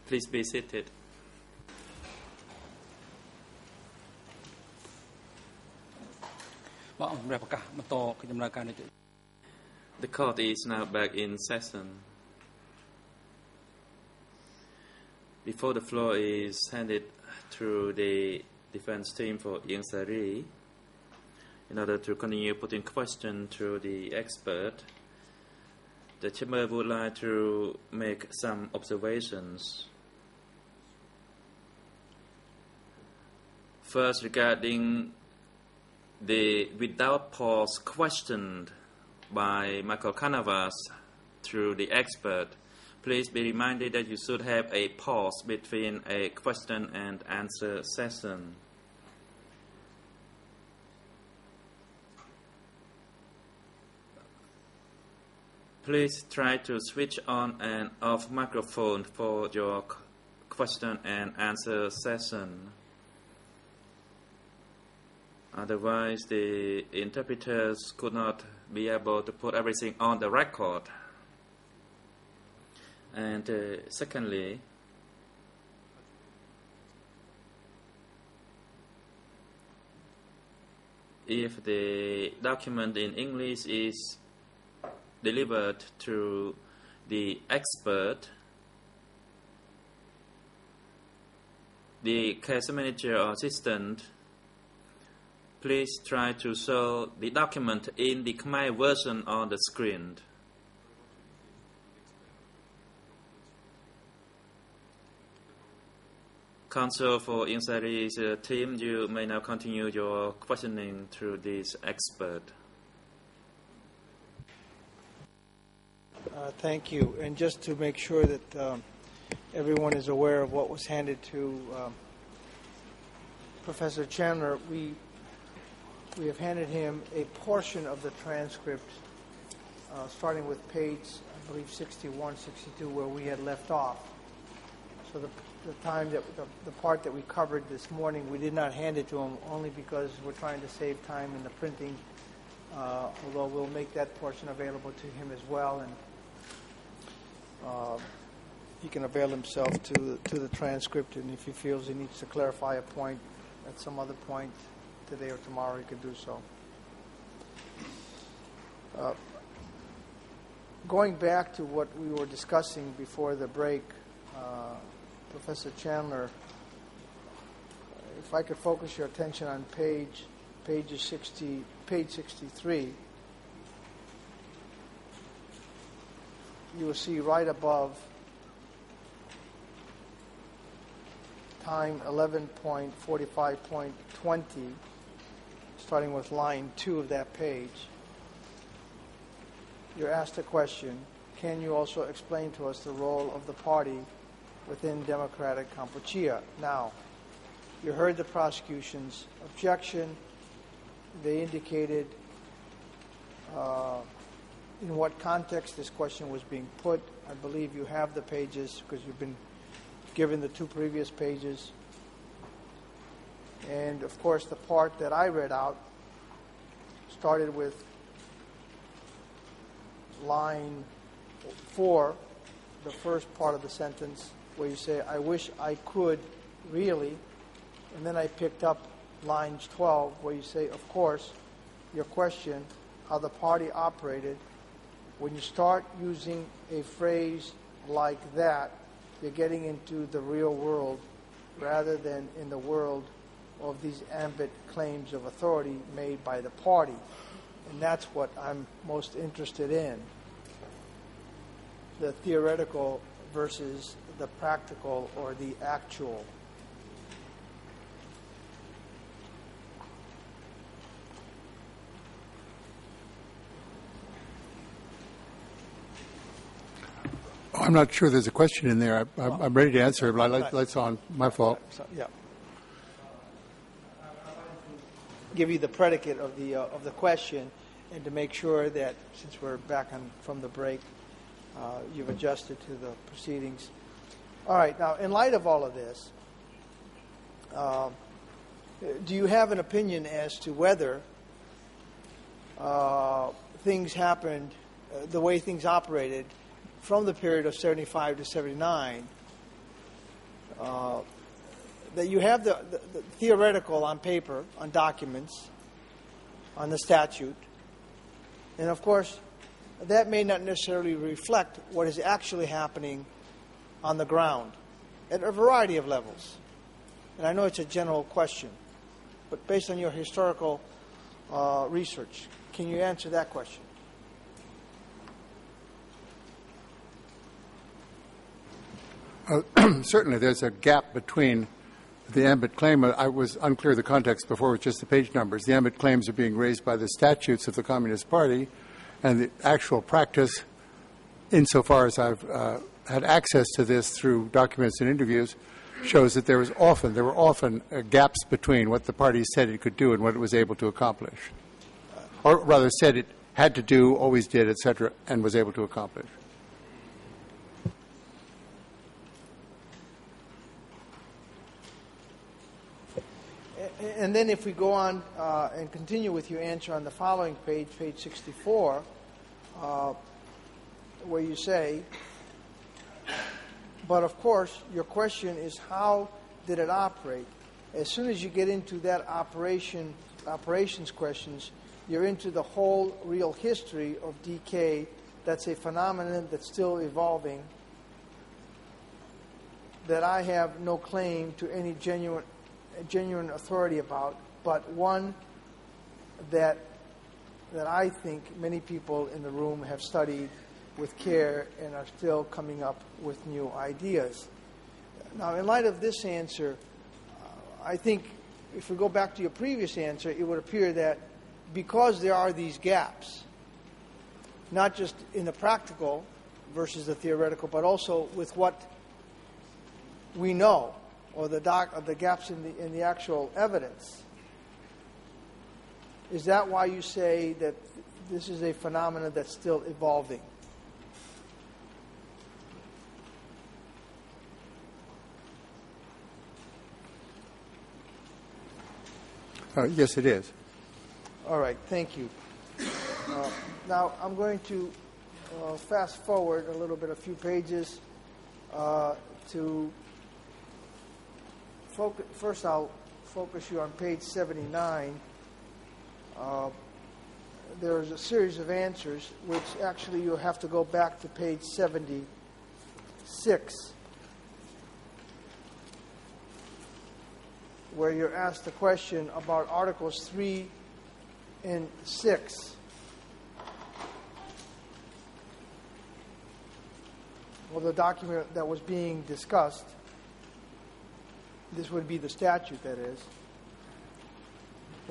Please be seated. The court is now back in session. Before the floor is handed to the defense team for Ieng Sari, in order to continue putting questions to the expert, the chamber would like to make some observations. First, regarding the without pause questioned by Michael Canavas through the expert, please be reminded that you should have a pause between a question and answer session. Please try to switch on and off microphone for your question and answer session. Otherwise, the interpreters could not be able to put everything on the record. And secondly, if the document in English is delivered to the expert, the case manager or assistant, please try to show the document in the Khmer version on the screen. Counsel for Ieng Sari's team, you may now continue your questioning through this expert. Thank you. And just to make sure that everyone is aware of what was handed to Professor Chandler, we have handed him a portion of the transcript, starting with page, I believe, 61, 62, where we had left off. So the time that the part that we covered this morning, we did not hand it to him only because we're trying to save time in the printing, although we'll make that portion available to him as well, and he can avail himself to the transcript, and if he feels he needs to clarify a point at some other point today or tomorrow, he can do so. Going back to what we were discussing before the break, Professor Chandler, if I could focus your attention on page 63, you will see right above time 11.45.20, starting with line 2 of that page, you're asked a question: can you also explain to us the role of the party within Democratic Kampuchea? Now, you heard the prosecution's objection. They indicated in what context this question was being put. I believe you have the pages because you've been given the 2 previous pages. And, of course, the part that I read out started with line 4, the first part of the sentence, where you say, I wish I could really, and then I picked up lines 12, where you say, of course, your question, how the party operated. When you start using a phrase like that, you're getting into the real world rather than in the world of these ambit claims of authority made by the party. And that's what I'm most interested in, the theoretical versus the practical or the actual. I'm not sure there's a question in there. I'm ready to answer, but lights on. My fault. Yeah. Give you the predicate of the question, and to make sure that since we're back from the break, you've adjusted to the proceedings. All right. Now, in light of all of this, do you have an opinion as to whether things happened, the way things operated from the period of 75 to 79, that you have the theoretical on paper, on documents, on the statute, and of course, that may not necessarily reflect what is actually happening on the ground at a variety of levels. And I know it's a general question, but based on your historical research, can you answer that question? Certainly, there's a gap between the ambit claim. I was unclear of the context before with just the page numbers. The ambit claims are being raised by the statutes of the Communist Party, and the actual practice, insofar as I've had access to this through documents and interviews, shows that there were often gaps between what the party said it could do and what it was able to accomplish, or rather said it had to do, always did, etc., and was able to accomplish. And then if we go on and continue with your answer on the following page, page 64, where you say, but of course, your question is how did it operate? As soon as you get into that operations questions, you're into the whole real history of decay. That's a phenomenon that's still evolving, that I have no claim to any genuine authority about, but one that I think many people in the room have studied with care and are still coming up with new ideas. Now, in light of this answer, I think if we go back to your previous answer, it would appear that because there are these gaps, not just in the practical versus the theoretical, but also with what we know, or the gaps in the actual evidence. Is that why you say that this is a phenomenon that's still evolving? Yes, it is. All right, thank you. Now, I'm going to fast forward a little bit, a few pages, to focus. First, I'll focus you on page 79. There's a series of answers, which actually you'll have to go back to page 76, where you're asked the question about Articles 3 and 6. Well, the document that was being discussed, this would be the statute, that is.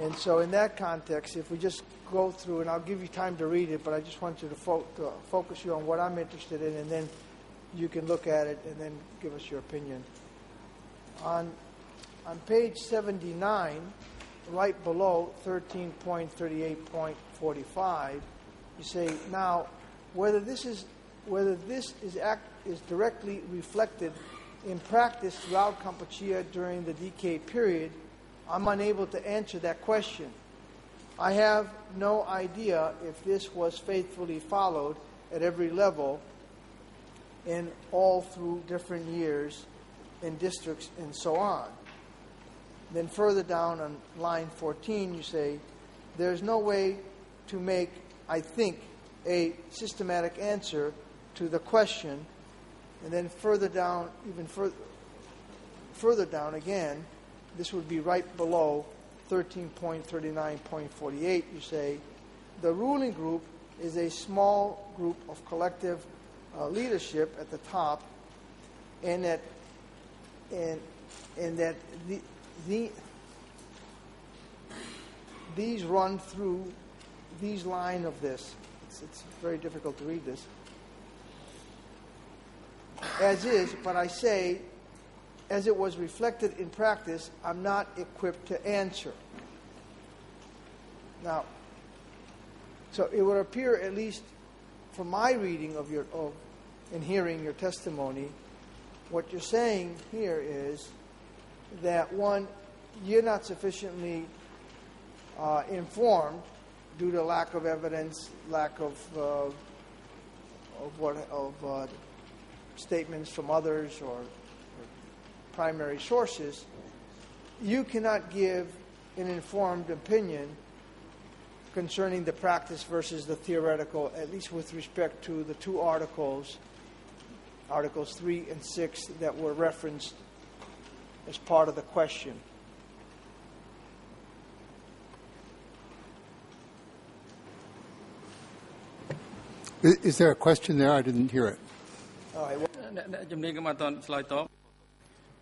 And so in that context, if we just go through, and I'll give you time to read it, but I just want you to focus you on what I'm interested in, and then you can look at it and then give us your opinion. On page 79, right below 13.38.45, you say, now, whether this is directly reflected in practice throughout Kampuchea during the decay period, I'm unable to answer that question. I have no idea if this was faithfully followed at every level and all through different years in districts and so on. Then further down on line 14, you say, there's no way to make, I think, a systematic answer to the question. And then further down, even further down again, this would be right below 13.39.48. You say, the ruling group is a small group of collective leadership at the top, and that these run through these line of this. It's very difficult to read this. As is, but I say, as it was reflected in practice, I'm not equipped to answer. Now, so it would appear, at least from my reading and hearing your testimony, what you're saying here is that, one, you're not sufficiently informed due to lack of evidence, lack of statements from others or primary sources, you cannot give an informed opinion concerning the practice versus the theoretical, at least with respect to the two articles, Articles 3 and 6, that were referenced as part of the question. Is there a question there? I didn't hear it. All right.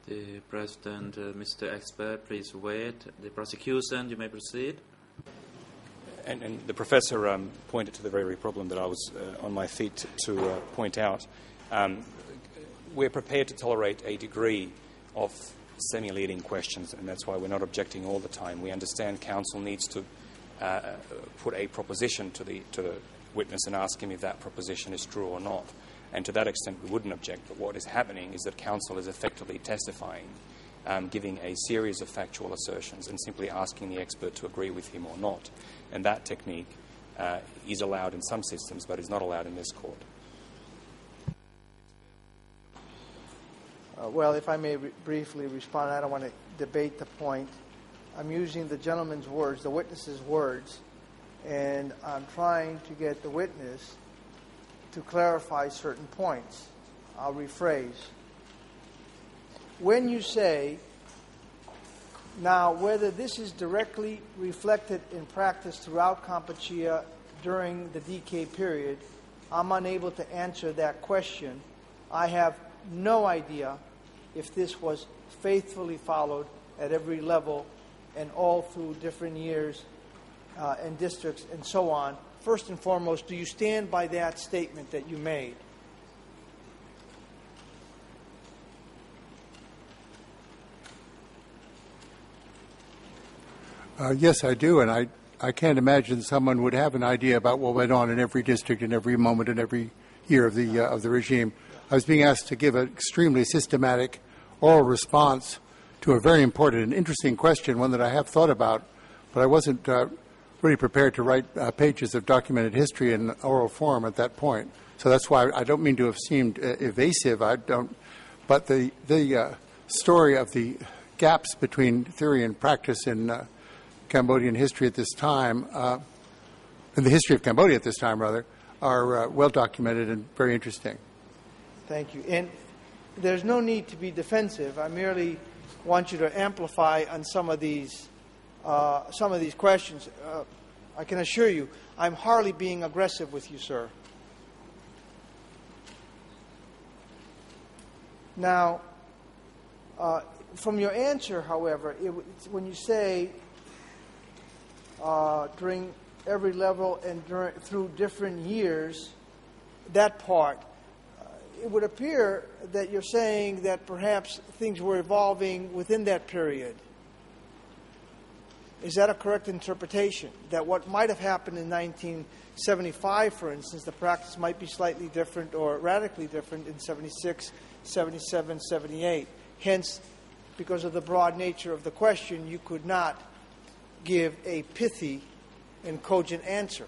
The President, Mr. Expert, please wait. The prosecution, you may proceed. And the Professor pointed to the very problem that I was on my feet to point out. We're prepared to tolerate a degree of semi-leading questions, and that's why we're not objecting all the time. We understand counsel needs to put a proposition to the witness and ask him if that proposition is true or not. And to that extent, we wouldn't object. But what is happening is that counsel is effectively testifying, giving a series of factual assertions and simply asking the expert to agree with him or not. And that technique is allowed in some systems, but is not allowed in this court. Well, if I may briefly respond, I don't want to debate the point. I'm using the gentleman's words, the witness's words, and I'm trying to get the witness to clarify certain points. I'll rephrase. When you say, now whether this is directly reflected in practice throughout Kampuchea during the DK period, I'm unable to answer that question. I have no idea if this was faithfully followed at every level and all through different years and districts and so on. First and foremost, do you stand by that statement that you made? Yes, I do, and I can't imagine someone would have an idea about what went on in every district and every moment and every year of the regime. I was being asked to give an extremely systematic oral response to a very important and interesting question, one that I have thought about, but I wasn't really prepared to write pages of documented history in oral form at that point. So that's why I don't mean to have seemed evasive. But the story of the gaps between theory and practice in Cambodian history at this time, in the history of Cambodia at this time, rather, are well documented and very interesting. Thank you. And there's no need to be defensive. I merely want you to amplify on some of these questions. I can assure you, I'm hardly being aggressive with you, sir. Now, from your answer, however, when you say during every level and through different years, that part, it would appear that you're saying that perhaps things were evolving within that period. Is that a correct interpretation? That what might have happened in 1975, for instance, the practice might be slightly different or radically different in 76, 77, 78. Hence, because of the broad nature of the question, you could not give a pithy and cogent answer.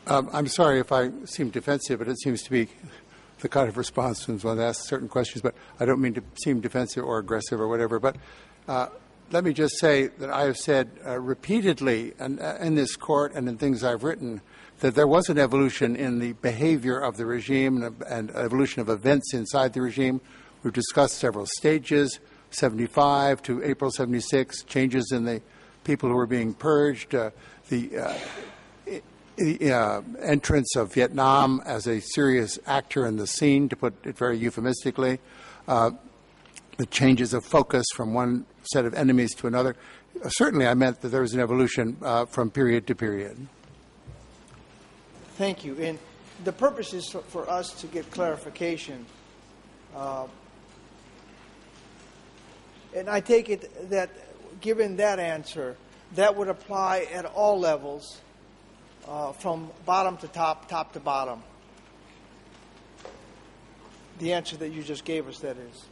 I'm sorry if I seem defensive, but it seems to be the kind of response when one asks certain questions, but I don't mean to seem defensive or aggressive or whatever. But let me just say that I have said repeatedly in this court and in things I've written that there was an evolution in the behavior of the regime and evolution of events inside the regime. We've discussed several stages, 75 to April 76, changes in the people who were being purged, the entrance of Vietnam as a serious actor in the scene, to put it very euphemistically, the changes of focus from one set of enemies to another. Certainly I meant that there was an evolution from period to period. Thank you. And the purpose is for us to get clarification. And I take it that given that answer, that would apply at all levels, from bottom to top, top to bottom. The answer that you just gave us, that is.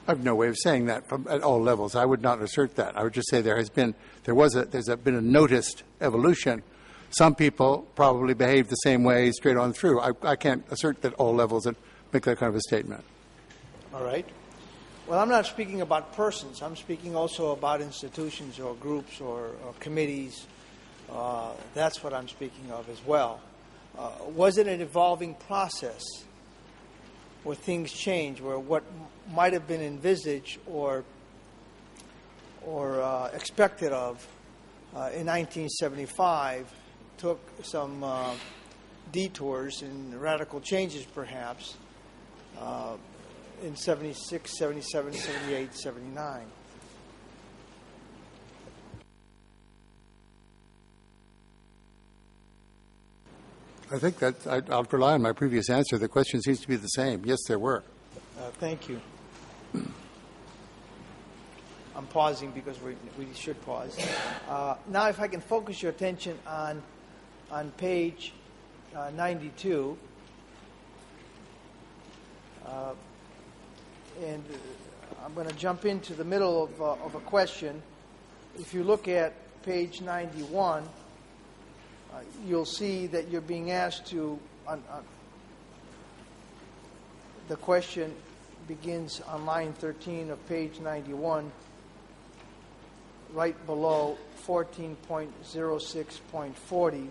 I have no way of saying that at all levels. I would not assert that. I would just say there's been a noticed evolution. Some people probably behave the same way straight on through. I can't assert that all levels and make that kind of a statement. All right. Well, I'm not speaking about persons. I'm speaking also about institutions or groups or committees. That's what I'm speaking of as well. Was it an evolving process where things change, where what might have been envisaged or expected of in 1975 took some detours and radical changes perhaps in 76, 77, 78, 79. I think that I'll rely on my previous answer. The question seems to be the same. Yes, there were. Thank you. I'm pausing because we should pause. Now, if I can focus your attention on page 92, and I'm going to jump into the middle of a question. If you look at page 91, you'll see that you're being asked to. The question begins on line 13 of page 91, right below 14.06.40.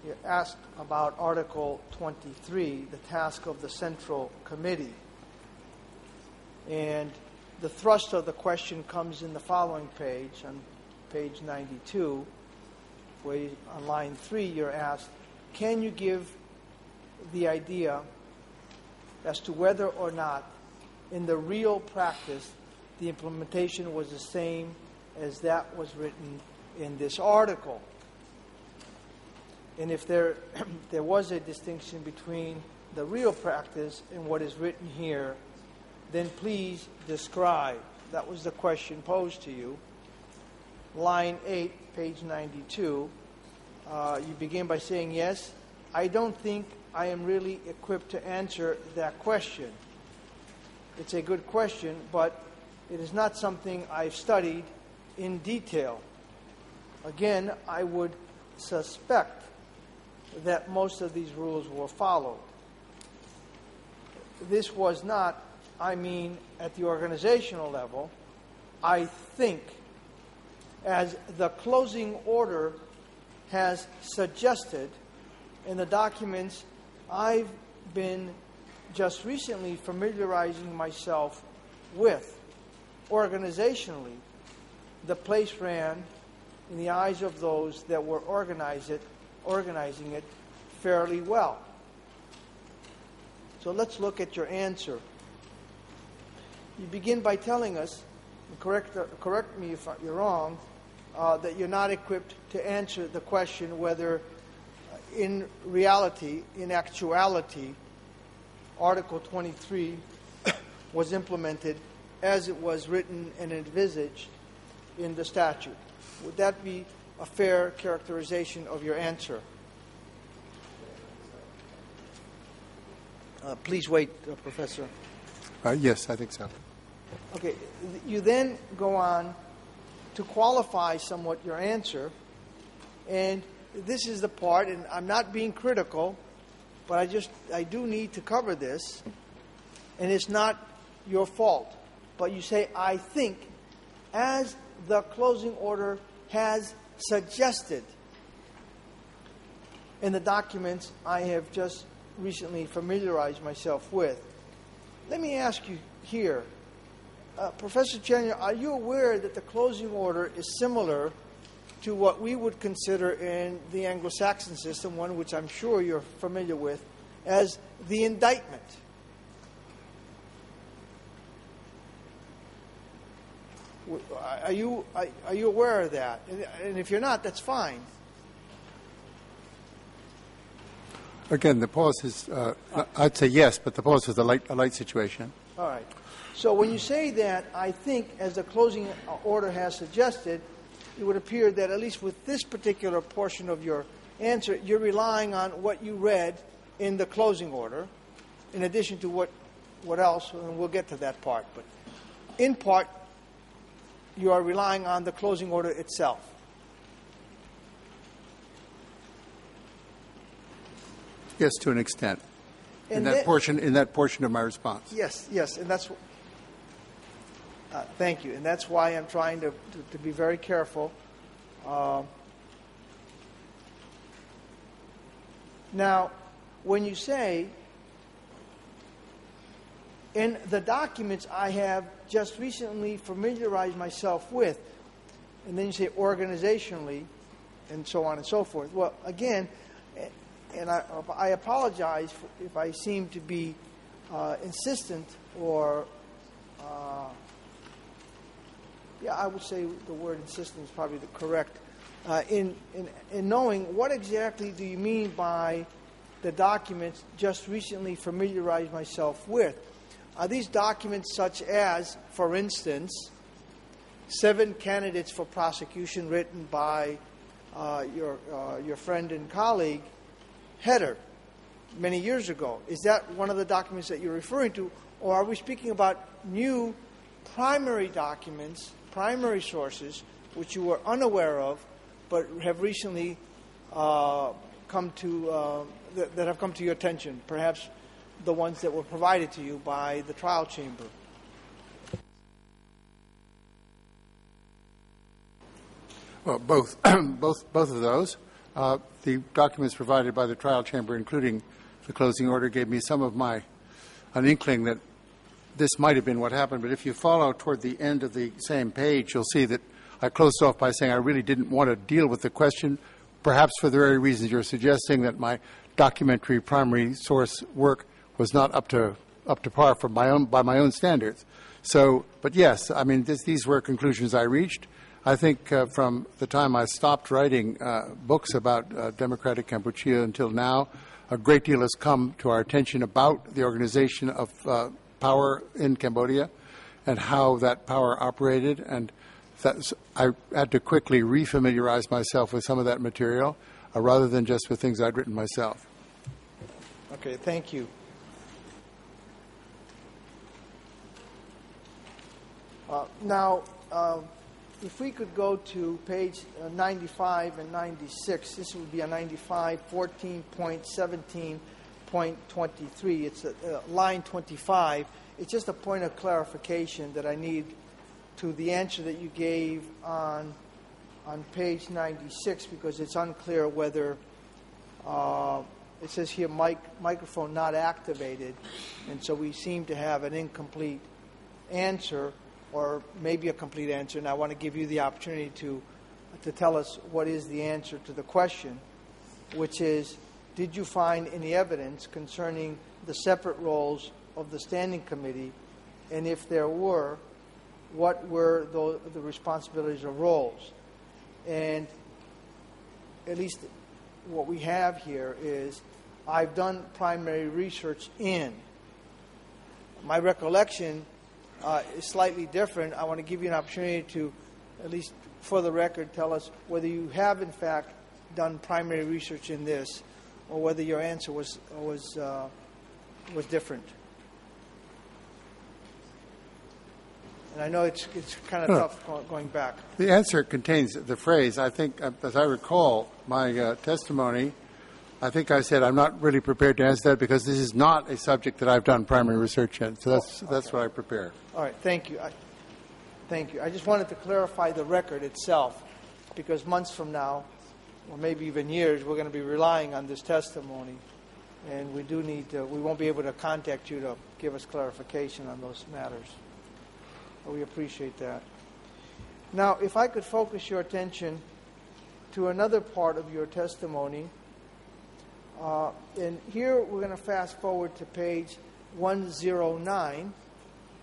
You're asked about Article 23, the task of the Central Committee. And the thrust of the question comes in the following page, on page 92, where on line 3 you're asked, can you give the idea as to whether or not in the real practice the implementation was the same as that was written in this article? And if there was a distinction between the real practice and what is written here, then please describe. That was the question posed to you. Line 8, page 92, you begin by saying, yes, I don't think I am really equipped to answer that question. It's a good question, but it is not something I've studied in detail. Again, I would suspect that most of these rules were followed. This was not, I mean, at the organizational level. I think, as the closing order has suggested in the documents I've been just recently familiarizing myself with, organizationally, the place ran, in the eyes of those that were organizing it fairly well. So let's look at your answer. You begin by telling us, and correct me if you're wrong, that you're not equipped to answer the question whether in reality, in actuality, Article 23 was implemented as it was written and envisaged in the statute. Would that be a fair characterization of your answer? Please wait, Professor. Yes, I think so. Okay, you then go on to qualify somewhat your answer, and this is the part, and I'm not being critical, but I do need to cover this, and it's not your fault. But you say, I think, as the closing order has suggested in the documents I have just recently familiarized myself with. Let me ask you here, Professor Cheney, are you aware that the closing order is similar to what we would consider in the Anglo-Saxon system, one which I'm sure you're familiar with, as the indictment? Are you aware of that? And if you're not, that's fine. Again, the pause is, I'd say yes, but the pause is a light situation. All right. So when you say that, I think, as the closing order has suggested, it would appear that at least with this particular portion of your answer, you're relying on what you read in the closing order, in addition to what else, and we'll get to that part. But in part, you are relying on the closing order itself. Yes, to an extent. In And that portion of my response. Yes, and that's. Thank you, and that's why I'm trying to be very careful. Now, when you say, in the documents I have just recently familiarized myself with, and then you say organizationally, and so on and so forth. Well, again, and I apologize if I seem to be insistent or, I would say the word insistent is probably the correct, in knowing what exactly do you mean by the documents just recently familiarized myself with. Are these documents such as, for instance, 7 candidates for prosecution written by your friend and colleague, Heder, many years ago? Is that one of the documents that you're referring to? Or are we speaking about new primary documents, primary sources, which you were unaware of, but have recently come to that have come to your attention? Perhaps the ones that were provided to you by the trial chamber. Well, both of those. The documents provided by the trial chamber, including the closing order, gave me some of an inkling that this might have been what happened. But if you follow toward the end of the same page, you'll see that I closed off by saying I really didn't want to deal with the question, perhaps for the very reasons you're suggesting, that my documentary primary source work was not up to par by my own standards. So, but yes, I mean, these were conclusions I reached. I think from the time I stopped writing books about democratic Kampuchea until now, a great deal has come to our attention about the organization of power in Cambodia and how that power operated. And I had to quickly refamiliarize myself with some of that material rather than just with things I'd written myself. Okay, thank you. Now, if we could go to page 95 and 96, this would be a 95, 14.17.23. It's line 25. It's just a point of clarification that I need to the answer that you gave on page 96, because it's unclear whether it says here microphone not activated, and so we seem to have an incomplete answer, or maybe a complete answer, and I want to give you the opportunity to tell us what is the answer to the question, which is, did you find any evidence concerning the separate roles of the Standing Committee, and if there were, what were the responsibilities or roles? And at least what we have here is, I've done primary research in. My recollection is slightly different. I want to give you an opportunity to, at least for the record, tell us whether you have in fact done primary research in this, or whether your answer was different. And I know it's kind of tough going back. The answer contains the phrase. I think, as I recall my testimony, I think I said I'm not really prepared to answer that because this is not a subject that I've done primary research in. So that's what I prepared. All right, thank you. Thank you. I just wanted to clarify the record itself, because months from now, or maybe even years, we're going to be relying on this testimony, and we do need to. We won't be able to contact you to give us clarification on those matters. But we appreciate that. Now, if I could focus your attention to another part of your testimony. And here we're going to fast forward to page 109.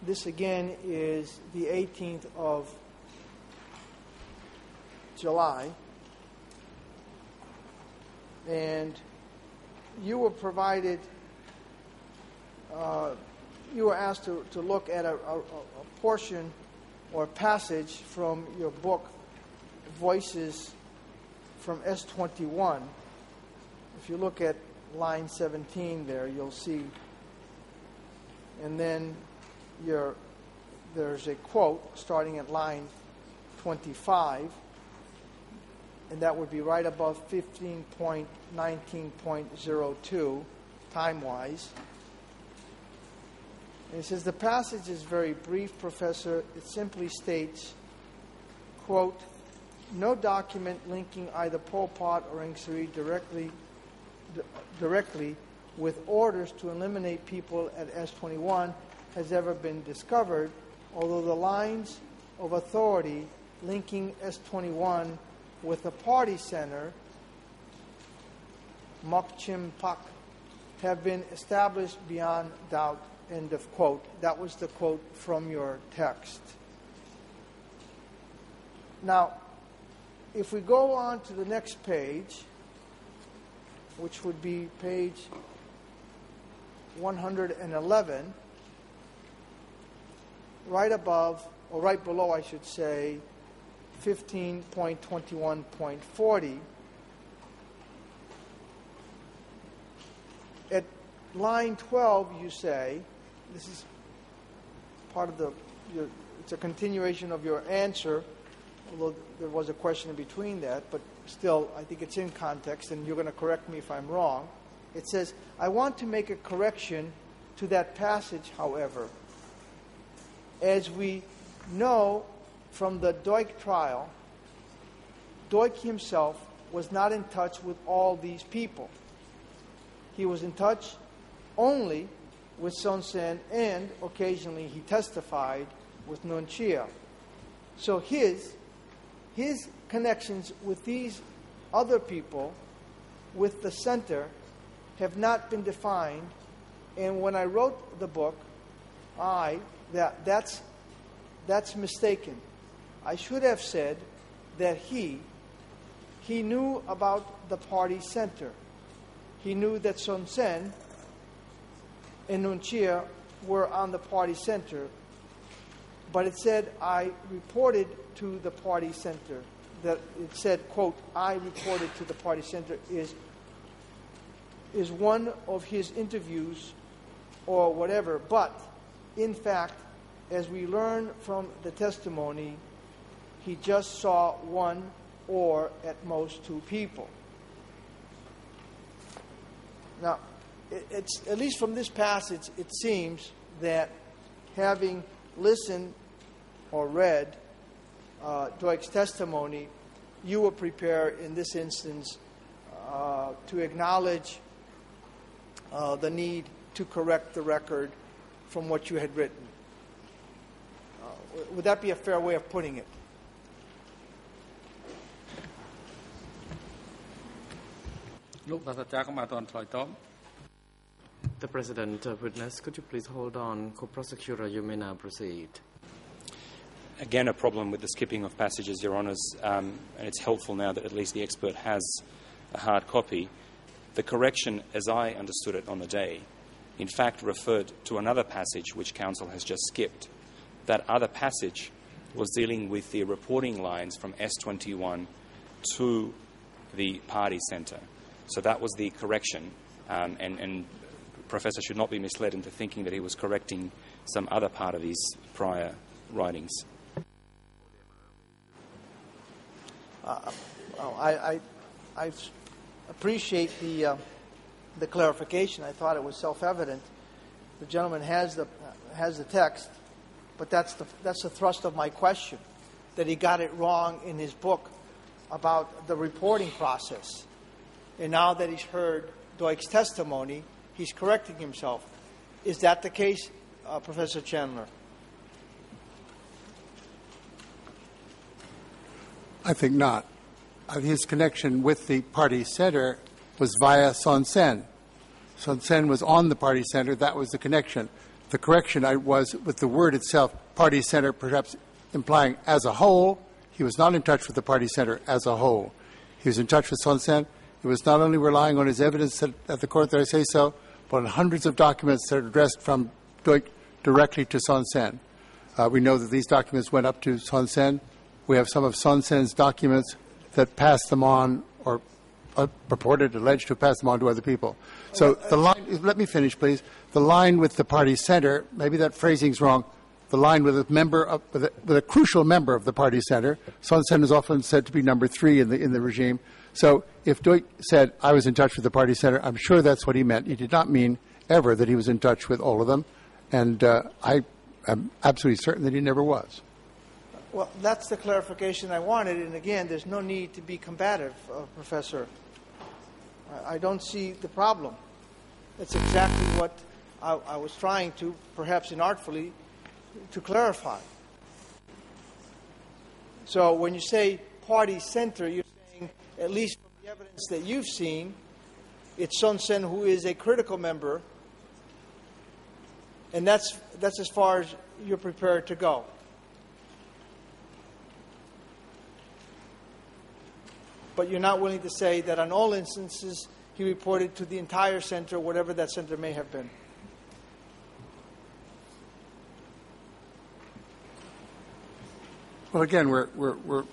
This again is the 18th of July. And you were provided, you were asked to look at a portion or passage from your book, Voices from S21. If you look at line 17 there, you'll see, and then there's a quote starting at line 25, and that would be right above 15.19.02 time-wise. And it says, the passage is very brief, Professor. It simply states, quote, no document linking either Pol Pot or Ieng Sary directly with orders to eliminate people at S-21 has ever been discovered, although the lines of authority linking S-21 with the party center, Mok Chim Pak, have been established beyond doubt, end of quote. That was the quote from your text. Now, if we go on to the next page, which would be page 111, right above, or right below, I should say, 15.21.40, at line 12, you say, this is part of it's a continuation of your answer, although there was a question in between that, but still, I think it's in context, and you're going to correct me if I'm wrong. It says, I want to make a correction to that passage, however. As we know from the Duch trial, Duch himself was not in touch with all these people. He was in touch only with Son Sen, and occasionally he testified with Nuon Chea. So his connections with these other people, with the center, have not been defined. And when I wrote the book, that's mistaken. I should have said that he knew about the party center. He knew that Son Sen and Nuon Chea were on the party center, but it said, I reported to the party center. That it said, quote, I reported to the party center is one of his interviews or whatever. But, in fact, as we learn from the testimony, he just saw one or at most two people. Now, it's at least from this passage, it seems that having listened or read Duch's testimony, you were prepared in this instance to acknowledge the need to correct the record from what you had written. Would that be a fair way of putting it? The President, witness, could you please hold on? Co-prosecutor, you may now proceed. Again, a problem with the skipping of passages, Your Honours, and it's helpful now that at least the expert has a hard copy. The correction, as I understood it on the day, in fact referred to another passage which counsel has just skipped. That other passage was dealing with the reporting lines from S21 to the party centre. So that was the correction, and Professor should not be misled into thinking that he was correcting some other part of his prior writings. I appreciate the clarification. I thought it was self-evident. The gentleman has the text, but that's the thrust of my question, that he got it wrong in his book about the reporting process. And now that he's heard Duch's testimony, he's correcting himself. Is that the case, Professor Chandler? I think not. His connection with the party center was via Son Sen. Son Sen was on the party center. That was the connection. The correction was with the word itself, party center, perhaps implying as a whole. He was not in touch with the party center as a whole. He was in touch with Son Sen. He was not only relying on his evidence at the court that I say so, but on hundreds of documents that are addressed from Duch directly to Son Sen. We know that these documents went up to Son Sen. We have some of Son Sen's documents that passed them on or alleged to have passed them on to other people. So the line, let me finish, please. The line with the party center, maybe that phrasing's wrong. the line with a crucial member of the party center. Son Sen is often said to be number 3 in the regime. So if Duik said, I was in touch with the party center, I'm sure that's what he meant. He did not mean ever that he was in touch with all of them. And I am absolutely certain that he never was. Well, that's the clarification I wanted. And again, there's no need to be combative, Professor. I don't see the problem. That's exactly what I was trying to, perhaps inartfully, to clarify. So when you say party center, you're saying, at least from the evidence that you've seen, it's Son Sen who is a critical member, and that's as far as you're prepared to go. But you're not willing to say that on all instances he reported to the entire center, whatever that center may have been. Well, again, we're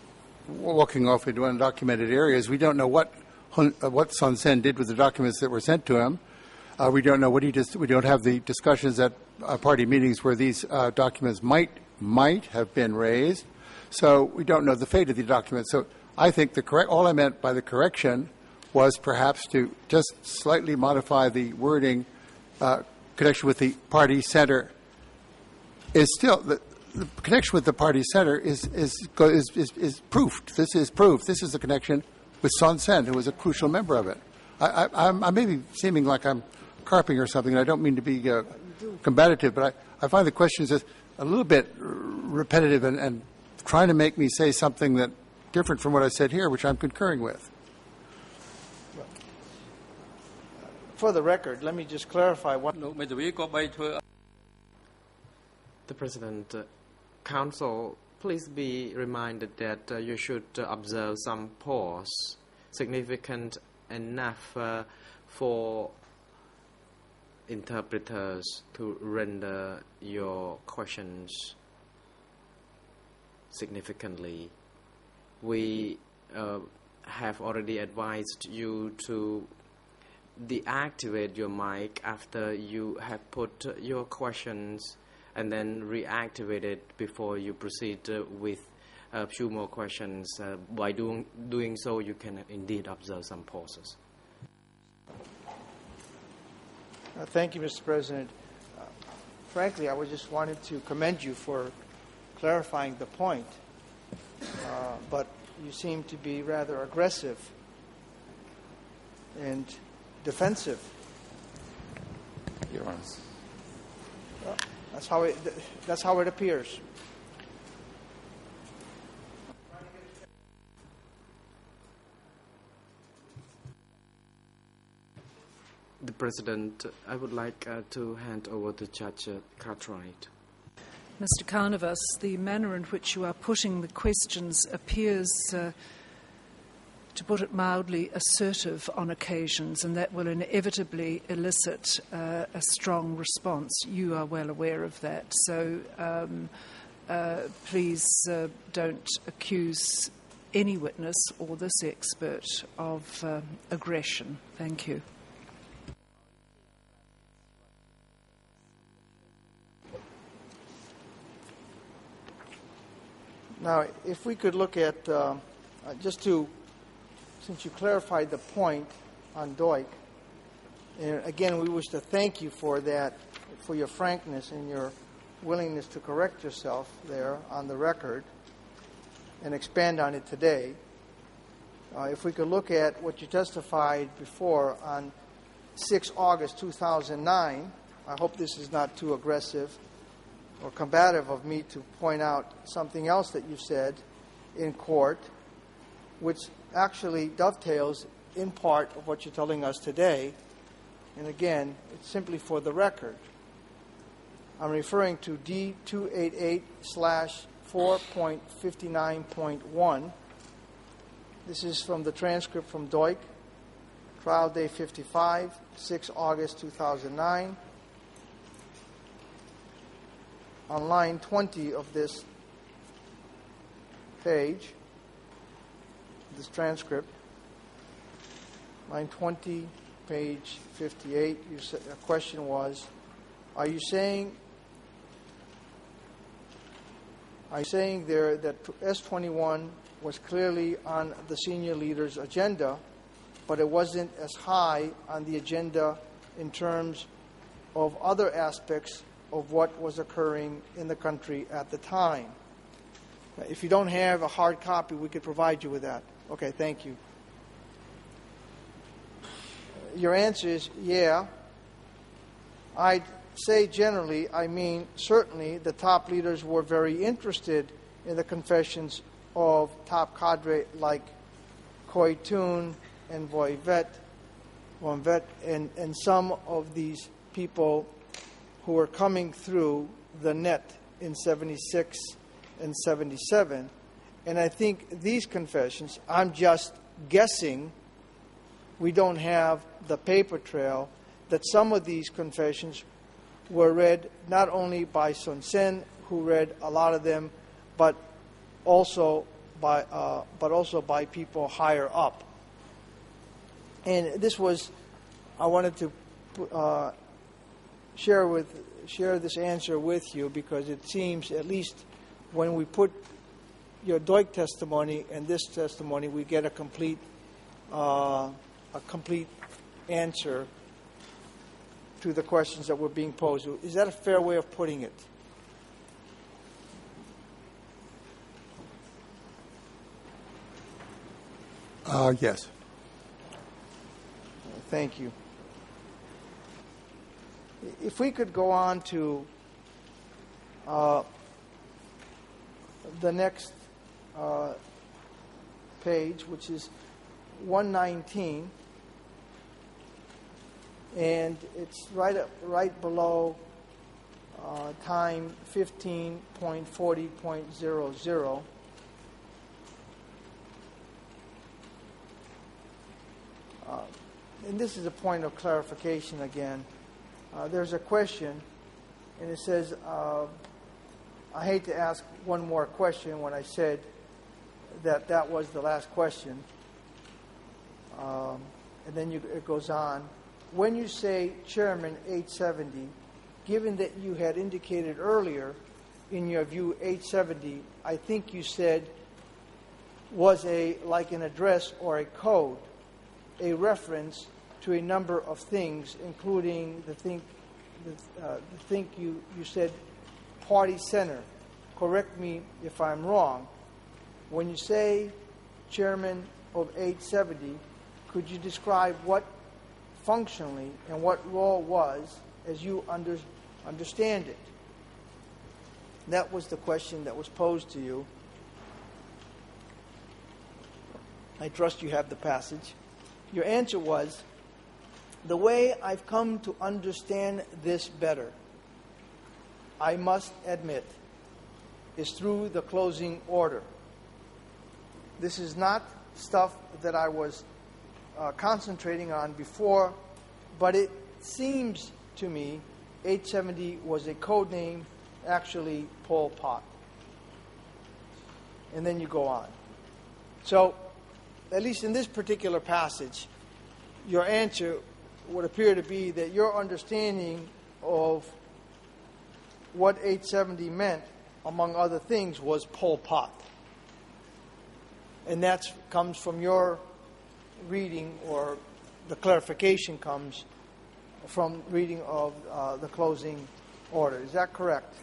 walking off into undocumented areas. We don't know what Son Sen did with the documents that were sent to him. We don't know what he did. We don't have the discussions at party meetings where these documents might have been raised. So we don't know the fate of the documents. So I think all I meant by the correction was perhaps to just slightly modify the wording. Connection with the party center is still the connection with the party center is proofed. This is proof. This is the connection with Son Sen, who was a crucial member of it. I may be seeming like I'm carping or something, and I don't mean to be combative, but I find the questions just a little bit repetitive and trying to make me say something that different from what I said here, which I'm concurring with. For the record, let me just clarify what. The President, Council, please be reminded that you should observe some pause significant enough for interpreters to render your questions significantly. We have already advised you to deactivate your mic after you have put your questions and then reactivate it before you proceed with a few more questions. By doing so, you can indeed observe some pauses. Thank you, Mr. President. Frankly, I just wanted to commend you for clarifying the point, but you seem to be rather aggressive and defensive. Your Honor. Well, that's how it appears. The President, I would like to hand over to Judge Cartwright. Mr. Carnivas, the manner in which you are putting the questions appears, to put it mildly, assertive on occasions, and that will inevitably elicit a strong response. You are well aware of that. So please don't accuse any witness or this expert of aggression. Thank you. Now, if we could look at, since you clarified the point on Duik, and again, we wish to thank you for that, for your frankness and your willingness to correct yourself there on the record and expand on it today. If we could look at what you testified before on 6 August 2009, I hope this is not too aggressive or combative of me to point out something else that you said in court, which actually dovetails in part of what you're telling us today. And again, it's simply for the record. I'm referring to D288/4.59.1. This is from the transcript from Duik, trial day 55, 6 August 2009. On line 20 of this page, this transcript, line 20, page 58, a question was, are you saying I'm saying there that S-21 was clearly on the senior leader's agenda, but it wasn't as high on the agenda in terms of other aspects of what was occurring in the country at the time. If you don't have a hard copy, we could provide you with that. Okay, thank you. Your answer is, yeah. I'd say generally, I mean certainly the top leaders were very interested in the confessions of top cadre like Khoi Toon and Voivet, and some of these people who were coming through the net in 76 and 77. And I think these confessions, I'm just guessing, we don't have the paper trail, that some of these confessions were read not only by Sun Sen, who read a lot of them, but also by people higher up. And this was, I wanted to share this answer with you because it seems, at least when we put your Doig testimony and this testimony, we get a complete answer to the questions that were being posed. Is that a fair way of putting it? Yes. Thank you. If we could go on to the next page, which is 119, and it's right below time 15.40.00. And this is a point of clarification again. There's a question, and it says, I hate to ask one more question when I said that was the last question. And then it goes on. When you say Chairman 870, given that you had indicated earlier in your view 870, I think you said was like an address or a code, a reference to a number of things, including the thing you said party center. Correct me if I'm wrong. When you say Chairman of 870, could you describe what functionally and what role was as you understand it? That was the question that was posed to you. I trust you have the passage. Your answer was, the way I've come to understand this better, I must admit, is through the closing order. This is not stuff that I was concentrating on before, but it seems to me 870 was a code name, actually Pol Pot. And then you go on. So, at least in this particular passage, your answer would appear to be that your understanding of what 870 meant, among other things, was Pol Pot. And that comes from your reading, or the clarification comes from reading of the closing order. Is that correct?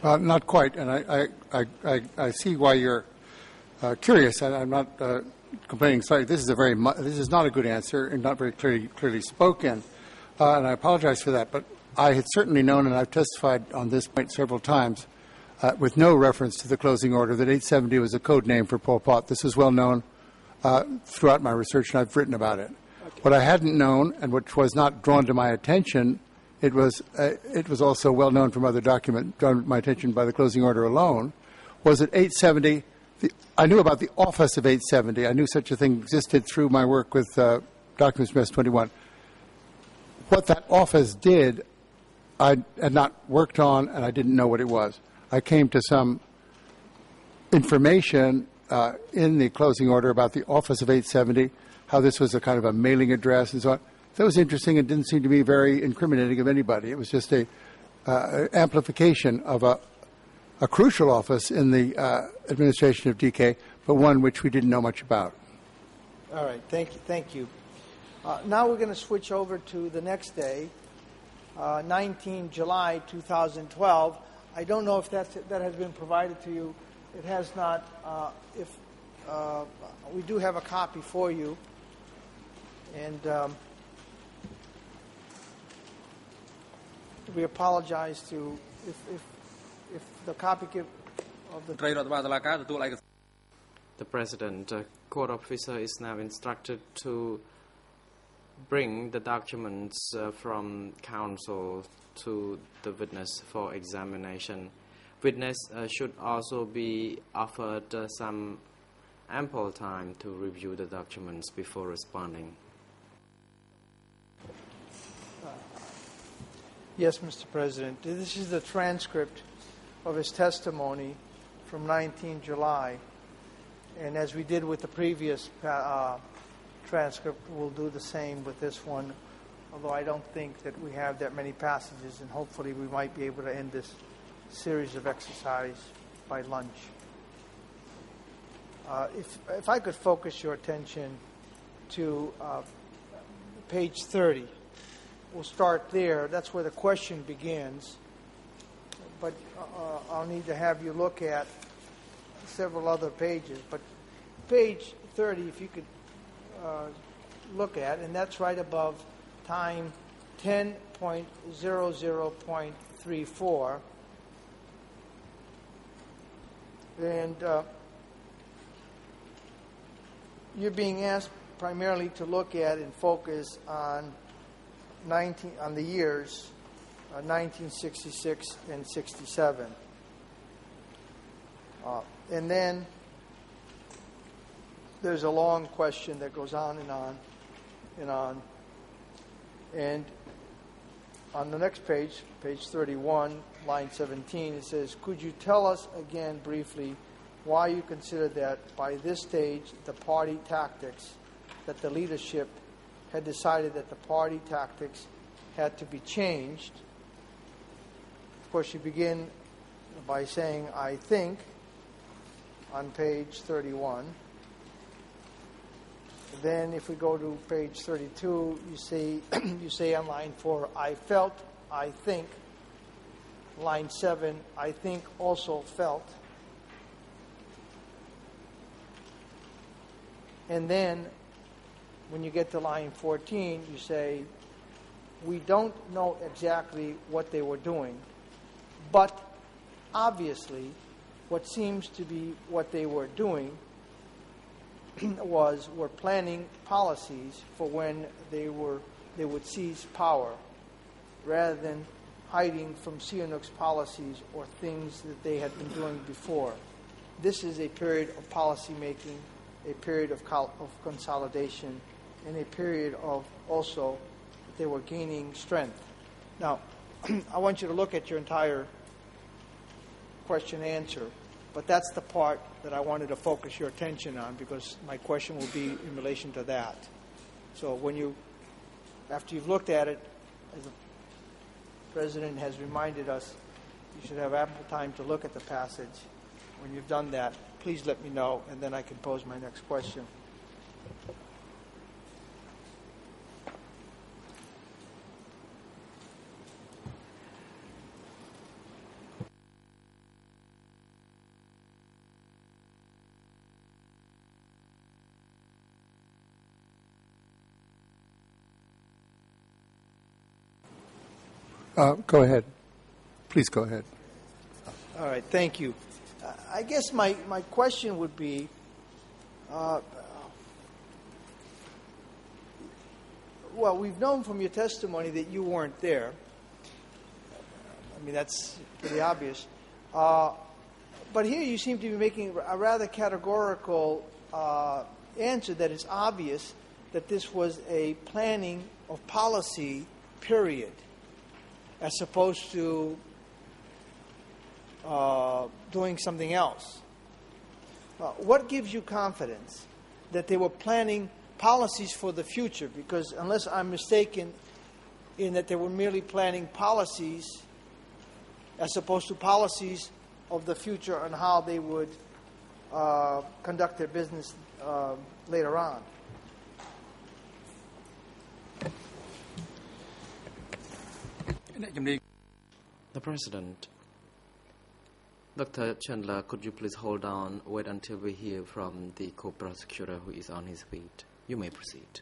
Not quite, and I see why you're curious, and I'm not complaining slightly. This is not a good answer and not very clearly spoken, and I apologize for that. But I had certainly known, and I've testified on this point several times, with no reference to the closing order, that 870 was a code name for Pol Pot. This is well known throughout my research, and I've written about it. Okay. What I hadn't known, and which was not drawn to my attention, it was also well known from other documents, drawn to my attention by the closing order alone, was that 870. I knew about the office of 870. I knew such a thing existed through my work with documents from S21. What that office did, I had not worked on, and I didn't know what it was. I came to some information in the closing order about the office of 870, how this was a kind of a mailing address and so on. That was interesting and didn't seem to be very incriminating of anybody. It was just a amplification of a crucial office in the administration of DK, but one which we didn't know much about. All right, thank you. Now we're going to switch over to the next day, 19 July 2012. I don't know if that has been provided to you. It has not. We do have a copy for you, and we apologize to if the copy of the. The President, court officer is now instructed to bring the documents from counsel to the witness for examination. Witness should also be offered some ample time to review the documents before responding. Yes, Mr. President. This is the transcript of his testimony from 19 July. And as we did with the previous transcript, we'll do the same with this one, although I don't think that we have that many passages, and hopefully we might be able to end this series of exercise by lunch. If I could focus your attention to page 30. We'll start there. That's where the question begins. But I'll need to have you look at several other pages. But page 30, if you could look at, and that's right above time 10.00.34. And you're being asked primarily to look at and focus on the years 1966 and 67. And then there's a long question that goes on and on and on. And on the next page, page 31, line 17, it says, could you tell us again briefly why you consider that by this stage the party tactics, that the leadership had decided that the party tactics had to be changed? Of course, you begin by saying, I think, on page 31. Then if we go to page 32, you say on line 4, I felt, I think. Line 7, I think also felt. And then when you get to line 14, you say, we don't know exactly what they were doing, but obviously what seems to be what they were doing were planning policies for when they would seize power, rather than hiding from Sihanouk's policies or things that they had been doing before. This is a period of policy making, a period of consolidation, and a period of also they were gaining strength. Now, I want you to look at your entire question and answer, but that's the part that I wanted to focus your attention on, because my question will be in relation to that. So after you've looked at it, as the President has reminded us, you should have ample time to look at the passage. When you've done that, please let me know, and then I can pose my next question. Go ahead. Please go ahead. All right, thank you. I guess my question would be, well, we've known from your testimony that you weren't there. I mean, that's pretty obvious. But here you seem to be making a rather categorical answer that it's obvious that this was a planning of policy, period, as opposed to doing something else. What gives you confidence that they were planning policies for the future? Because unless I'm mistaken in that they were merely planning policies as opposed to policies of the future on how they would conduct their business later on. The President. Dr. Chandler, could you please hold on, wait until we hear from the co-prosecutor who is on his feet. You may proceed.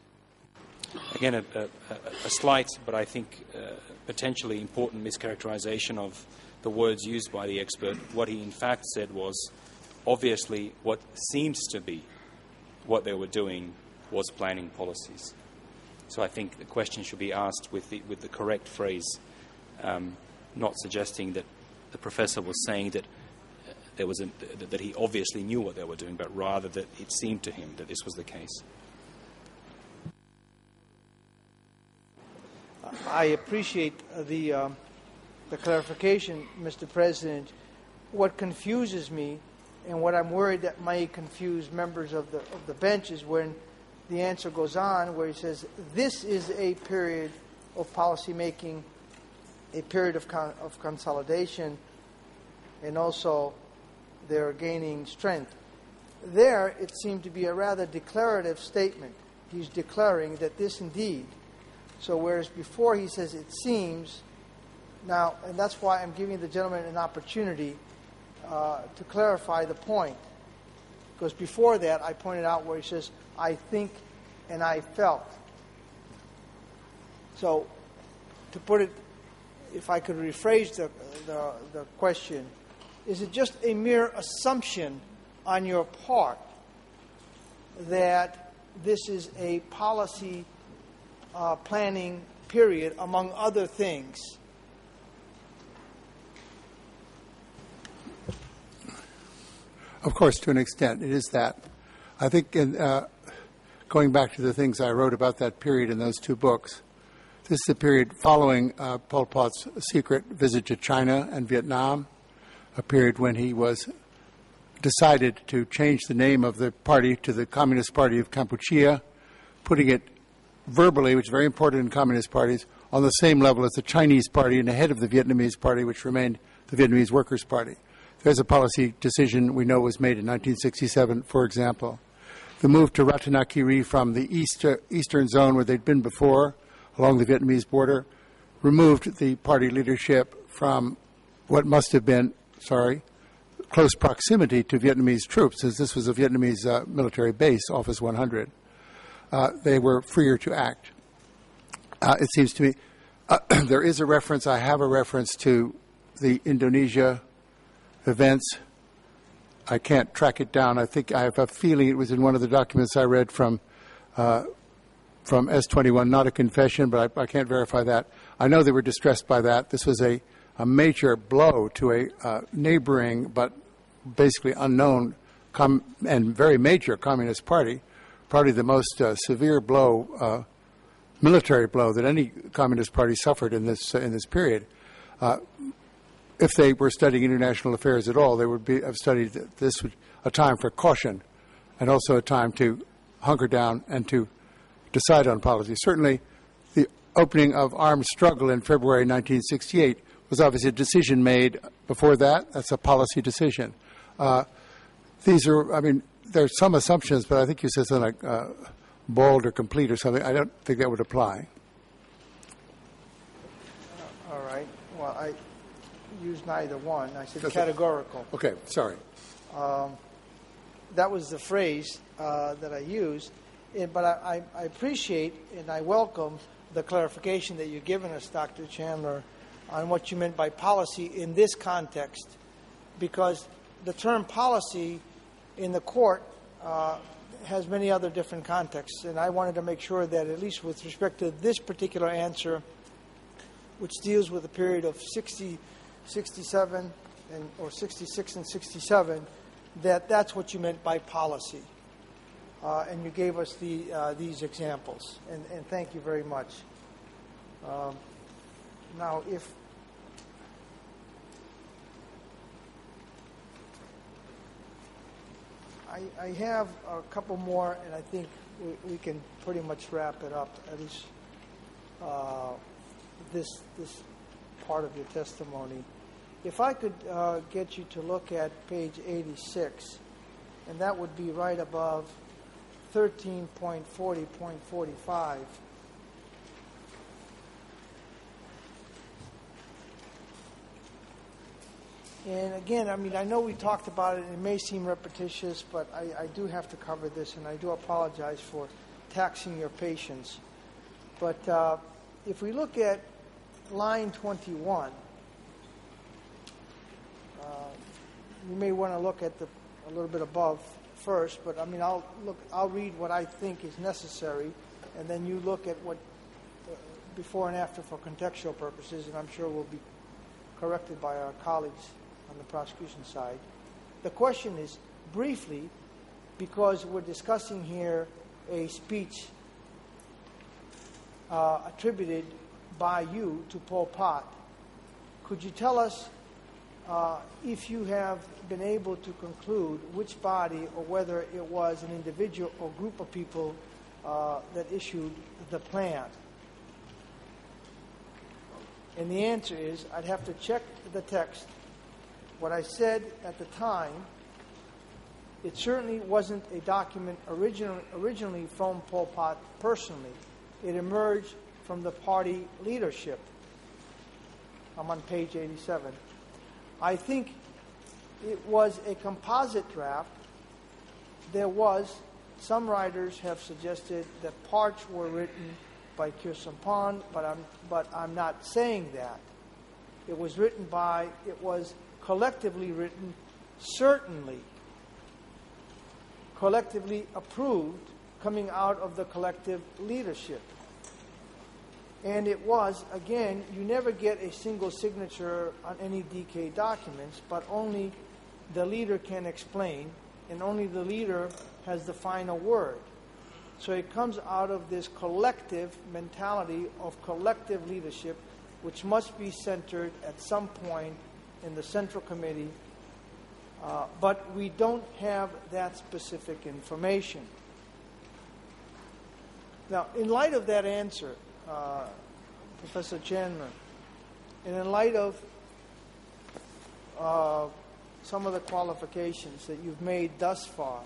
Again, a slight, but I think potentially important mischaracterization of the words used by the expert. What he in fact said was, obviously, what seems to be what they were doing was planning policies. So I think the question should be asked with the correct phrase, not suggesting that the professor was saying that that he obviously knew what they were doing, but rather that it seemed to him that this was the case. I appreciate the clarification, Mr. President. What confuses me, and what I'm worried that might confuse members of the bench, is when the answer goes on, where he says, this is a period of policy making, a period of consolidation, and also they're gaining strength. There, it seemed to be a rather declarative statement. He's declaring that this indeed. So whereas before he says it seems, now, and that's why I'm giving the gentleman an opportunity to clarify the point. Because before that, I pointed out where he says, I think and I felt. So to put it, if I could rephrase the question, is it just a mere assumption on your part that this is a policy planning period, among other things? Of course, to an extent, it is that. I think going back to the things I wrote about that period in those two books, this is the period following Pol Pot's secret visit to China and Vietnam, a period when he was decided to change the name of the party to the Communist Party of Kampuchea, putting it verbally, which is very important in communist parties, on the same level as the Chinese party and ahead of the Vietnamese party, which remained the Vietnamese Workers' Party. There's a policy decision we know was made in 1967, for example. The move to Ratanakiri from the eastern zone where they'd been before, along the Vietnamese border, removed the party leadership from what must have been, close proximity to Vietnamese troops, as this was a Vietnamese military base, Office 100. They were freer to act. It seems to me there is a reference, I have a reference to the Indonesia events. I can't track it down. I think I have a feeling it was in one of the documents I read from S21, not a confession, but I can't verify that. I know they were distressed by that. This was a major blow to a neighboring but basically unknown and very major communist party, probably the most severe blow, military blow that any communist party suffered in this period. If they were studying international affairs at all, they would have studied that this was a time for caution and also a time to hunker down and to decide on policy. Certainly, the opening of armed struggle in February 1968 was obviously a decision made before that. That's a policy decision. These are, there's some assumptions, but I think you said something like bold or complete or something. I don't think that would apply. All right. Well, I used neither one. I said categorical. Okay, sorry. That was the phrase that I used. But I appreciate and I welcome the clarification that you've given us, Dr. Chandler, on what you meant by policy in this context, because the term policy in the court has many other different contexts, and I wanted to make sure that at least with respect to this particular answer, which deals with a period of 67 or 66 and 67, that's what you meant by policy. And you gave us these examples, and thank you very much. Now, if I have a couple more, and I think we can pretty much wrap it up, at least this part of your testimony. If I could get you to look at page 86, and that would be right above 13.40.45. And again, I mean, I know we talked about it, and it may seem repetitious, but I do have to cover this, and I do apologize for taxing your patience. But if we look at line 21, you may want to look at a little bit above first, but I mean, I'll read what I think is necessary, and then you look at what before and after for contextual purposes, and I'm sure will be corrected by our colleagues on the prosecution side. The question is, briefly, because we're discussing here a speech attributed by you to Pol Pot, could you tell us if you have been able to conclude which body or whether it was an individual or group of people that issued the plan? And the answer is, I'd have to check the text. What I said at the time, it certainly wasn't a document originally from Pol Pot personally. It emerged from the party leadership. I'm on page 87. I think it was a composite draft. There was, some writers have suggested that parts were written by Kirsampan, but I'm not saying that. It was collectively written, certainly collectively approved, coming out of the collective leadership. And it was, again, you never get a single signature on any DK documents, but only the leader can explain, and only the leader has the final word. So it comes out of this collective mentality of collective leadership, which must be centered at some point in the Central Committee, but we don't have that specific information. Now, in light of that answer, Professor Chandler, and in light of some of the qualifications that you've made thus far,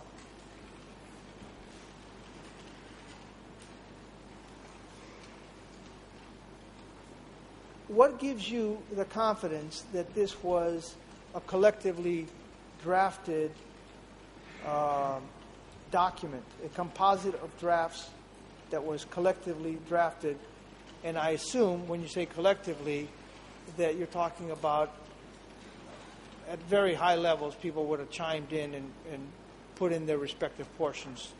what gives you the confidence that this was a collectively drafted document, a composite of drafts that was collectively drafted? And I assume when you say collectively that you're talking about at very high levels, people would have chimed in and put in their respective portions.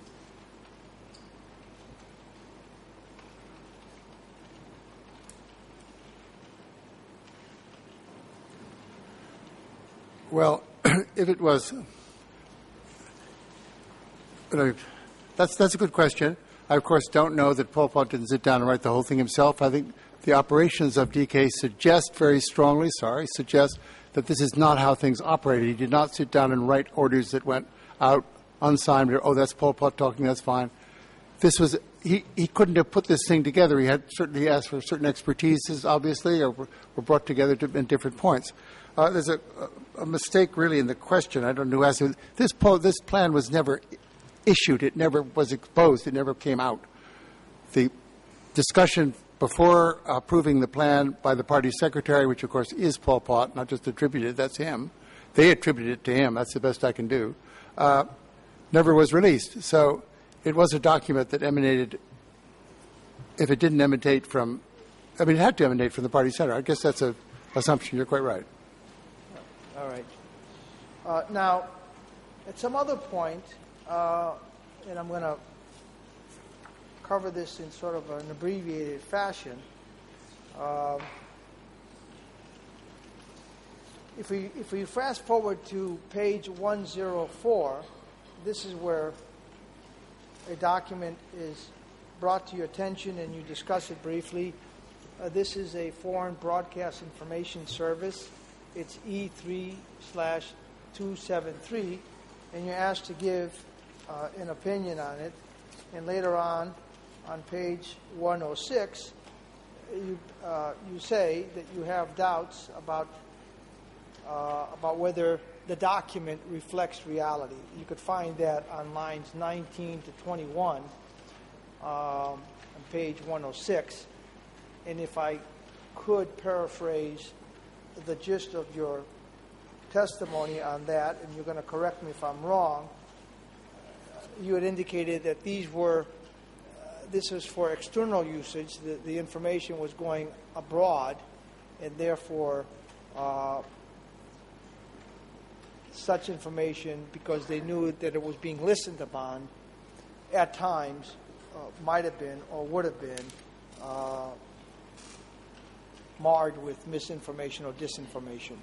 Well, if it was, that's a good question. I, of course, don't know that Pol Pot didn't sit down and write the whole thing himself. I think the operations of DK suggest very strongly, that this is not how things operated. He did not sit down and write orders that went out unsigned. Oh, that's Pol Pot talking, that's fine. This was, he couldn't have put this thing together. He asked for certain expertises, obviously, or were brought together in different points. There's a mistake, really, in the question. I don't know who asked it. This plan was never issued. It never was exposed. It never came out. The discussion before approving the plan by the party secretary, which, of course, is Pol Pot, not just attributed, that's him. They attributed it to him. That's the best I can do. Never was released. So it was a document that emanated, if it didn't emanate from, it had to emanate from the party center. I guess that's an assumption. You're quite right. All right. Now, at some other point, and I'm going to cover this in sort of an abbreviated fashion. If we fast forward to page 104, this is where a document is brought to your attention and you discuss it briefly. This is a Foreign Broadcast Information Service. It's E3/273, and you're asked to give an opinion on it. And later on page 106, you say that you have doubts about about whether the document reflects reality. You could find that on lines 19 to 21 on page 106. And if I could paraphrase the gist of your testimony on that, and you're going to correct me if I'm wrong, you had indicated that this was for external usage, the information was going abroad, and therefore such information, because they knew that it was being listened upon, at times might have been or would have been marred with misinformation or disinformation.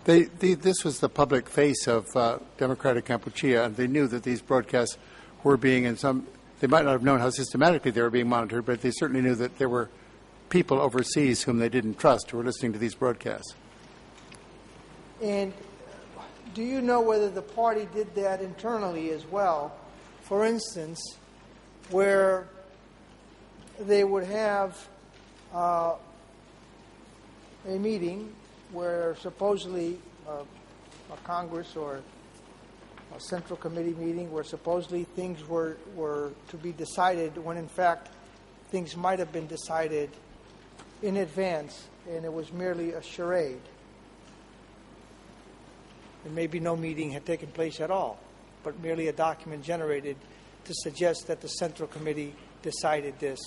This was the public face of Democratic Kampuchea, and they knew that these broadcasts were being, they might not have known how systematically they were being monitored, but they certainly knew that there were people overseas whom they didn't trust who were listening to these broadcasts. And do you know whether the party did that internally as well? For instance, where they would have a meeting where supposedly a Congress or a Central Committee meeting where supposedly things were to be decided when in fact things might have been decided in advance and it was merely a charade. And maybe no meeting had taken place at all, but merely a document generated to suggest that the Central Committee decided this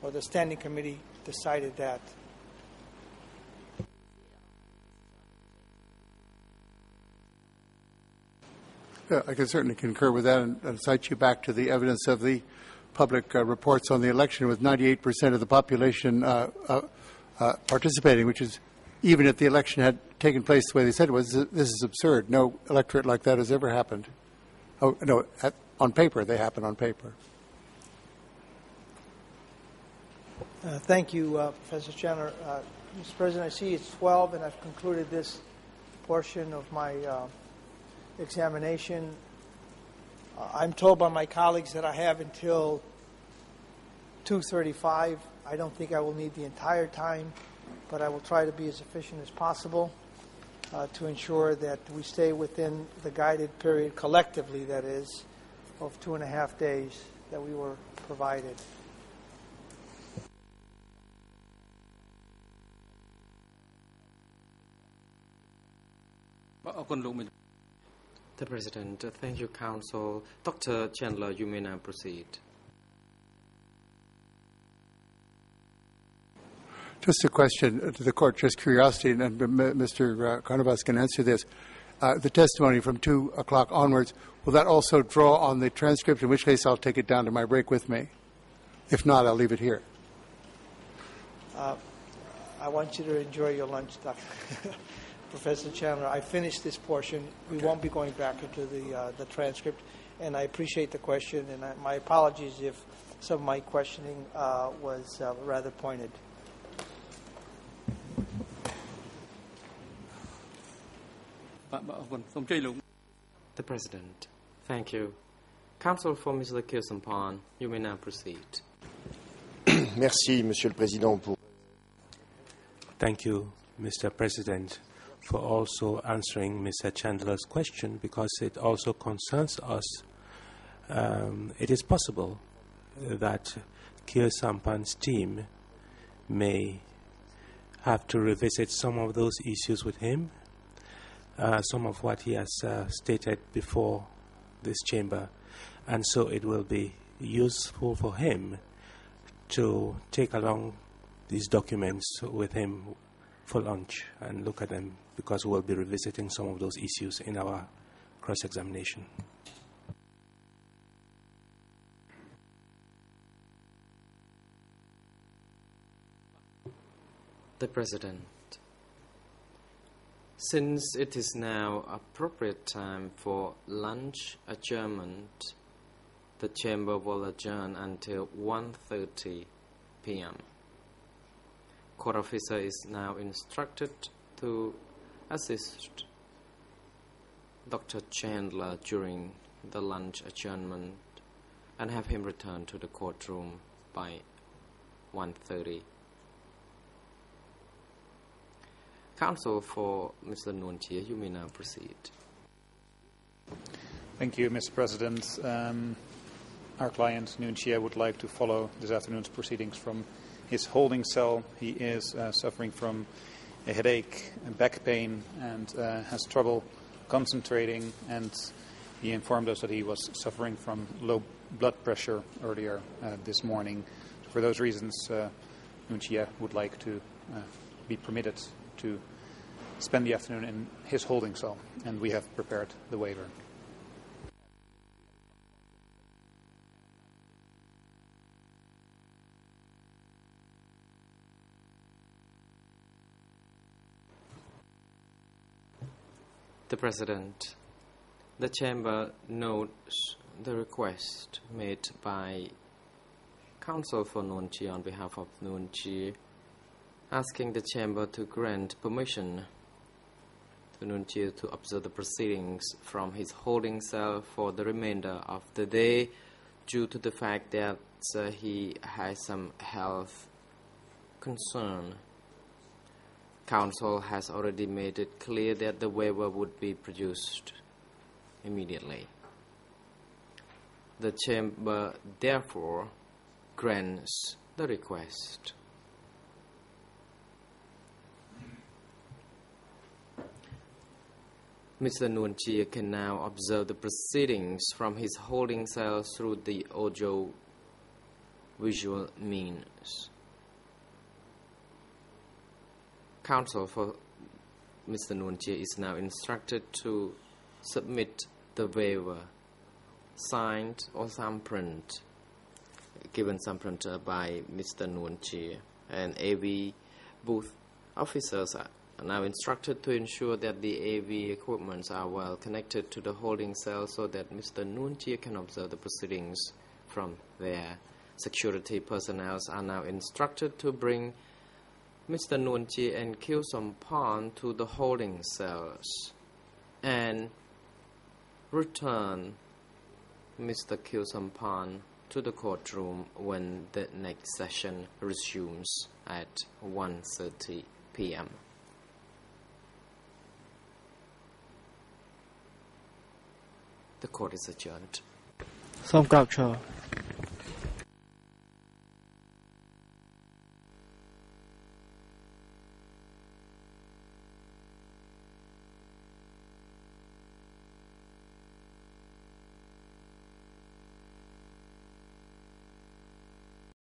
or the Standing Committee decided that. Yeah, I can certainly concur with that and cite you back to the evidence of the public reports on the election with 98% of the population participating, which is, even if the election had taken place the way they said it was, this is absurd. No electorate like that has ever happened. Oh, no, on paper, they happen on paper. Thank you, Professor Chandler. Mr. President, I see it's 12, and I've concluded this portion of my examination. I'm told by my colleagues that I have until 2:35. I don't think I will need the entire time, but I will try to be as efficient as possible to ensure that we stay within the guided period collectively, that is, of 2.5 days that we were provided. The President, thank you, Counsel. Dr. Chandler, you may now proceed. Just a question to the Court, just curiosity, and Mr. Carnavas can answer this. The testimony from 2 o'clock onwards, will that also draw on the transcript, in which case I'll take it down to my break with me? If not, I'll leave it here. I want you to enjoy your lunch, Dr. Professor Chandler. I finished this portion. We won't be going back into the transcript, and I appreciate the question, and my apologies if some of my questioning was rather pointed. The President, thank you. Counsel for Mr. Kirsampan, you may now proceed. Merci, Monsieur le Président. Thank you, Mr. President, for also answering Mr. Chandler's question, because it also concerns us. It is possible that Kirsampan's team may have to revisit some of those issues with him, some of what he has stated before this chamber, and so it will be useful for him to take along these documents with him for lunch and look at them, because we'll be revisiting some of those issues in our cross-examination. The President, since it is now appropriate time for lunch adjournment, the Chamber will adjourn until 1:30 p.m. Court officer is now instructed to assist Dr. Chandler during the lunch adjournment and have him return to the courtroom by 1:30. Counsel for Mr. Nuon Chea, you may now proceed. Thank you, Mr. President. Our client, Nuon Chea, would like to follow this afternoon's proceedings from his holding cell. He is suffering from a headache, and back pain, and has trouble concentrating, and he informed us that he was suffering from low blood pressure earlier this morning. For those reasons, Nuon Chea would like to be permitted to spend the afternoon in his holding cell, and we have prepared the waiver. The President, the Chamber notes the request made by Counsel for Nuon Chea on behalf of Nuon Chea, asking the Chamber to grant permission to Nuon Chea to observe the proceedings from his holding cell for the remainder of the day due to the fact that he has some health concern. Counsel has already made it clear that the waiver would be produced immediately. The Chamber therefore grants the request. Mr. Nuon Chea can now observe the proceedings from his holding cell through the audio visual means. Counsel for Mr. Nuon Chea is now instructed to submit the waiver, signed or thumbprint, given thumbprint by Mr. Nuon Chea, and AV booth officers are now instructed to ensure that the AV equipments are well connected to the holding cell so that Mr. Nuon Chea can observe the proceedings from there. Security personnel are now instructed to bring Mr. Nuon Chea and Khieu Samphan to the holding cells and return Mr. Khieu Samphan to the courtroom when the next session resumes at 1:30 p.m. The court is adjourned. សូមក្រោកឈរ